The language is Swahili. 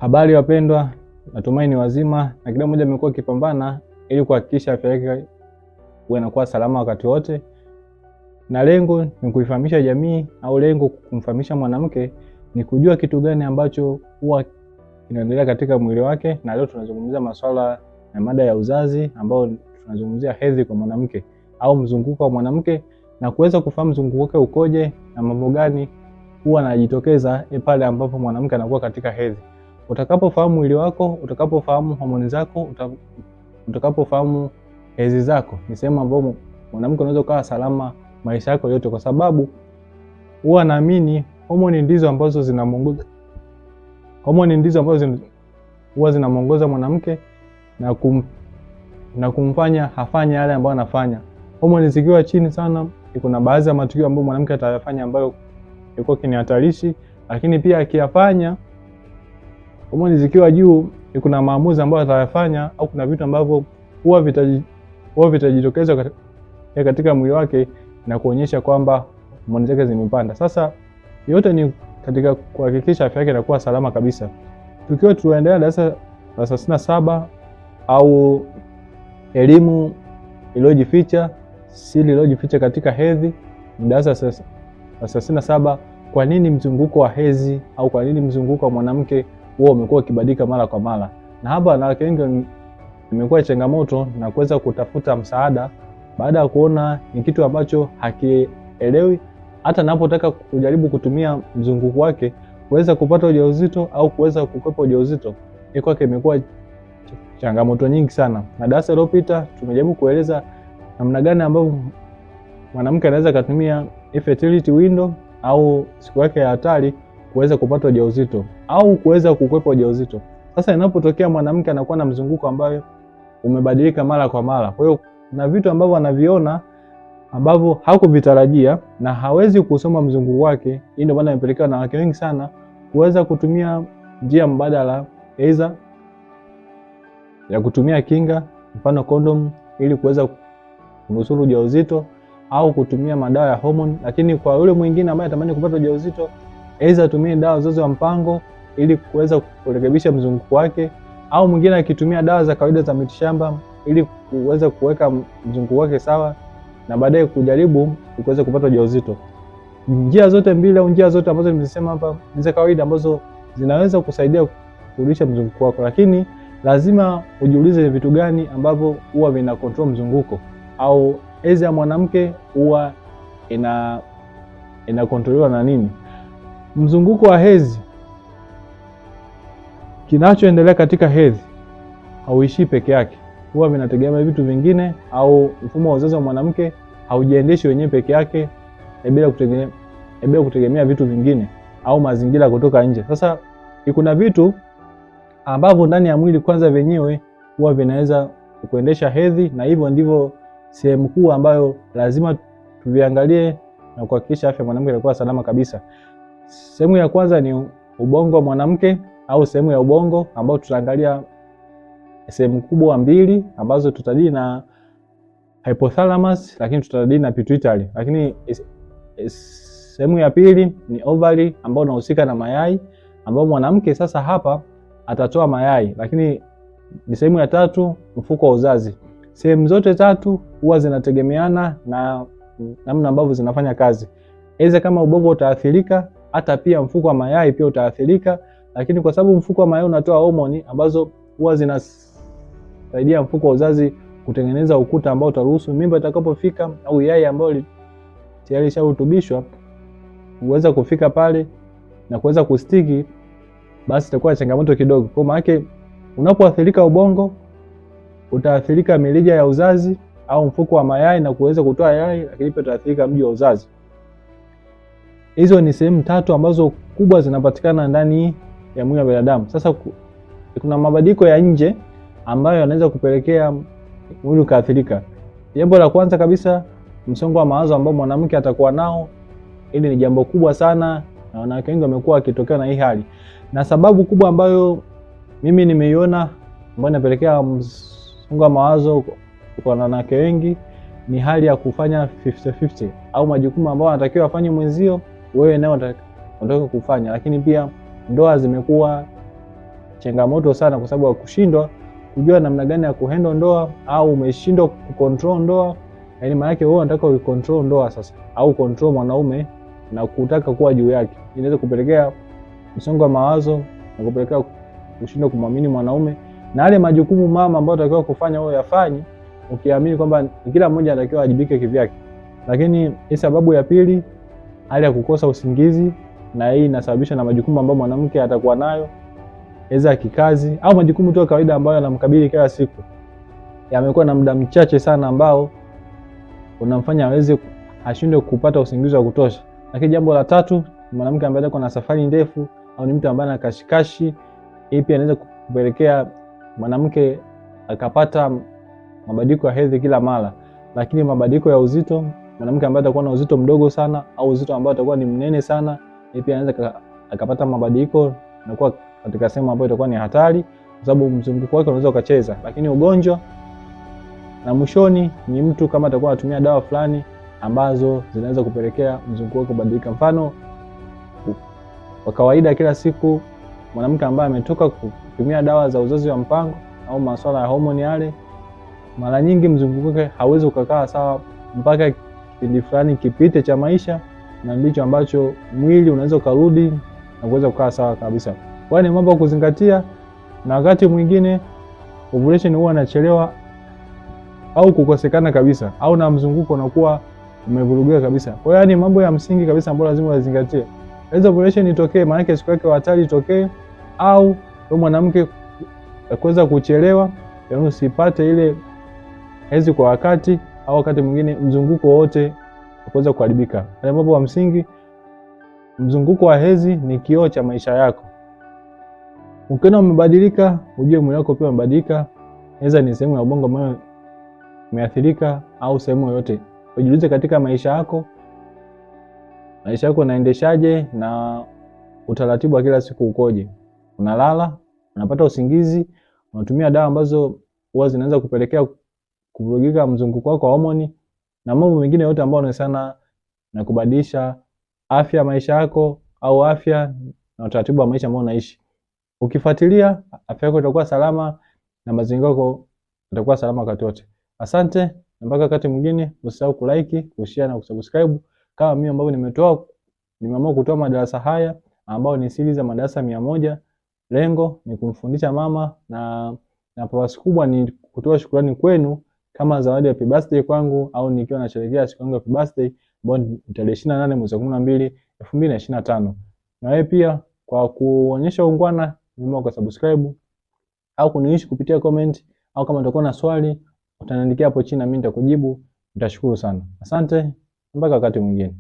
Habari wapendwa, natumai ni wazima na kila mmoja amekuwa akipambana ili kuhakikisha afya yake inakuwa salama wakati wote. Na lengo ni kuifahamisha jamii au lengo kumfahamisha mwanamke ni kujua kitu gani ambacho huwa kinaendelea katika mwili wake. Na leo tunazungumzia masuala ya mada ya uzazi, ambao tunazungumzia hedhi kwa mwanamke au mzunguko wa mwanamke, na kuweza kufahamu mzunguko wake ukoje na mambo gani huwa yanajitokeza pale ambapo mwanamke anakuwa katika hedhi. Utakapofahamu mwili wako, utakapofahamu homoni zako, utakapofahamu hedhi zako, ni sehemu ambapo mwanamke unaweza kuwa salama maisha yako yote, kwa sababu huwa naamini homoni ndizo ambazo zinamuongoza. Homoni ndizo ambazo huwa zinamuongoza mwanamke na kumfanya afanye yale ambayo anafanya. Homoni zikiwa chini sana, kuna baadhi ya matukio ambayo mwanamke atayafanya ambayo yuko kinihatarishi, lakini pia akiyafanya homoni zikiwa juu, kuna maamuzi ambayo atayafanya au kuna vitu ambavyo huwa vitajitokeza katika mwili wake na kuonyesha kwamba homoni zake zimepanda. Sasa yote ni katika kuhakikisha afya yake inakuwa salama kabisa. Tukiwa tunaendelea darasa la 67 au elimu iliyojificha, siri iliyojificha katika hedhi, darasa la 67, kwa nini mzunguko wa hedhi au kwa nini mzunguko wa mwanamke huo umekuwa ukibadilika mara kwa mara. Na hapa wanawake wengi imekuwa changamoto na kuweza kutafuta msaada baada ya kuona ni kitu ambacho hakielewi. Hata napotaka kujaribu kutumia mzunguko wake kuweza kupata ujauzito au kuweza kukwepa ujauzito, kwake imekuwa changamoto nyingi sana. Na darasa lililopita tumejaribu kueleza namna gani ambavyo mwanamke anaweza kutumia fertility window au siku yake ya hatari kuweza kupata ujauzito au kuweza kukwepa ujauzito. Sasa inapotokea mwanamke anakuwa na mzunguko ambayo umebadilika mara kwa mara, kwa hiyo na vitu ambavyo anaviona ambavyo hakuvitarajia na hawezi kusoma mzunguko wake, hii ndio maana imepelekea na wanawake wengi sana kuweza kutumia njia mbadala, aidha ya kutumia kinga, mfano condom, ili kuweza kunusuru ujauzito au kutumia madawa ya hormone. Lakini kwa yule mwingine ambaye anatamani kupata ujauzito, aidha atumie dawa zote za mpango ili kuweza kurekebisha mzunguko wake, au mwingine akitumia dawa za kawaida za mitishamba ili kuweza kuweka mzunguko wake sawa na baadaye kujaribu kuweza kupata ujauzito. Njia zote mbili au njia zote ambazo nimesema hapa ni za kawaida ambazo zinaweza kusaidia kurudisha mzunguko wako, lakini lazima ujiulize vitu gani ambavyo huwa vina control mzunguko, au hedhi ya mwanamke huwa ina kontroliwa na nini. Mzunguko wa hedhi, kinachoendelea katika hedhi hauishi peke yake, huwa vinategemea vitu vingine, au mfumo wa uzazi wa mwanamke haujiendeshi wenyewe peke yake bila kutegemea vitu vingine au mazingira kutoka nje. Sasa kuna vitu ambavyo ndani ya mwili kwanza wenyewe huwa vinaweza kuendesha hedhi, na hivyo ndivyo sehemu kuu ambayo lazima tuviangalie na kuhakikisha afya mwanamke inakuwa salama kabisa. Sehemu ya kwanza ni ubongo wa mwanamke au sehemu ya ubongo, ambao tutaangalia sehemu kubwa mbili ambazo tutadili na hypothalamus, lakini tutadili na pituitary. Lakini sehemu ya pili ni ovary, ambao unahusika na mayai, ambao mwanamke sasa hapa atatoa mayai. Lakini ni sehemu ya tatu, mfuko wa uzazi. Sehemu zote tatu huwa zinategemeana na namna ambavyo zinafanya kazi. Aidha kama ubongo utaathirika, hata pia mfuko wa mayai pia utaathirika. Lakini kwa sababu mfuko wa mayai unatoa homoni ambazo huwa zinasaidia mfuko wa uzazi kutengeneza ukuta ambao utaruhusu mimba itakapofika au yai ambao tayari lisharutubishwa uweza kufika pale na kuweza kustiki, basi itakuwa changamoto kidogo. Kwa maana unapoathirika ubongo, utaathirika mirija ya uzazi au mfuko wa mayai na kuweza kutoa yai, lakini pia utaathirika mji wa uzazi. Hizo ni sehemu tatu ambazo kubwa zinapatikana ndani ya mwili wa binadamu. Sasa kuna mabadiliko ya nje ambayo yanaweza kupelekea mwili ukaathirika. Jambo la kwanza kabisa, msongo wa mawazo ambao mwanamke atakuwa nao. Hili ni jambo kubwa sana na wanawake wengi wamekuwa wakitokea na hii hali. Na sababu kubwa ambayo mimi nimeiona ambayo inapelekea msongo wa mawazo kwa wanawake wengi ni hali ya kufanya 50-50 au majukumu ambayo anatakiwa afanye mwenzio, wewe nayo unataka kufanya. Lakini pia ndoa zimekuwa changamoto sana, kwa sababu ya kushindwa kujua namna gani ya kuhandle ndoa, au umeshindwa kucontrol ndoa. Yaani maana yake wewe unataka uicontrol ndoa sasa, au control mwanaume na kutaka kuwa juu yake. Inaweza kupelekea msongo wa mawazo na kupelekea kushindwa kumwamini mwanaume, na yale majukumu mama ambayo unatakiwa kufanya wewe yafanye, ukiamini kwamba kila mmoja anatakiwa ajibike kivyake. Lakini hii sababu ya pili, hali ya kukosa usingizi, na hii inasababishwa na majukumu ambayo mwanamke atakuwa nayo aidha kikazi au majukumu tu ya kawaida ambayo yanamkabili kila siku. Yamekuwa na muda mchache sana ambao unamfanya aweze ashindwe kupata usingizi wa kutosha. Lakini jambo la tatu, mwanamke ambaye yuko na safari ndefu au ni mtu ambaye ana kashikashi, hii pia inaweza kupelekea mwanamke akapata mabadiliko ya hedhi kila mara. Lakini mabadiliko ya uzito, mwanamke ambaye atakuwa na uzito mdogo sana au uzito ambao atakuwa ni mnene sana, hii pia anaweza akapata mabadiliko na kuwa katika sehemu ambayo itakuwa ni hatari, kwa sababu mzunguko wake unaweza ukacheza. Lakini ugonjwa na mwishoni ni mtu kama atakuwa anatumia dawa fulani ambazo zinaweza kupelekea mzunguko wake kubadilika. Mfano, kwa kawaida kila siku mwanamke ambaye ametoka kutumia dawa za uzazi wa mpango au masuala ya homoni yale, mara nyingi mzunguko wake hauwezi kukaa sawa mpaka kipindi fulani kipite cha maisha, na ndicho ambacho mwili unaweza kurudi na kuweza kukaa sawa kabisa. Kwa hiyo ni mambo ya kuzingatia, na wakati mwingine ovulation huwa inachelewa au kukosekana kabisa, au na mzunguko unakuwa umevurugika kabisa. Kwa hiyo ni mambo ya msingi kabisa ambayo lazima uzingatie. Hizo ovulation itokee, maana yake siku yake hatari itokee, au kwa mwanamke kuweza kuchelewa, yaani usipate ile hedhi kwa wakati, au wakati mwingine mzunguko wote kuweza kuharibika. Ni mambo ya msingi. Mzunguko wa hedhi ni kioo cha maisha yako. Ukiona umebadilika, ujue mwili wako pia umebadilika. Hedhi ni sehemu ya ubongo ambayo imeathirika, au sehemu yoyote. Ujiulize katika maisha yako unaendeshaje, na utaratibu wa kila siku ukoje? Unalala, unapata usingizi, unatumia dawa ambazo huwa zinaweza kupelekea kuvurugika mzunguko wako wa homoni, na mambo mengine yote ambayo yanahusiana na kubadilisha afya ya maisha yako, au afya na utaratibu wa maisha ambao unaishi. Ukifuatilia, afya yako itakuwa salama na mazingira yako yatakuwa salama wakati wote. Asante, mpaka wakati mwingine. Usisahau kulike, kushare na kusubscribe. Kama mimi ambavyo nimeamua kutoa madarasa haya ambao ni series za madarasa 100. Lengo ni kumfundisha mama, na purpose kubwa ni kutoa shukrani kwenu kama zawadi ya happy birthday kwangu, au nikiwa nasherehekea siku yangu ya happy birthday ambayo ni tarehe 28 mwezi wa 12 2025. Na wewe pia kwa kuonyesha ungwana, nimeomba kusubscribe au kuniishi kupitia comment, au kama utakuwa na swali utaniandikia hapo chini na mimi nitakujibu. Nitashukuru sana. Asante, mpaka wakati mwingine.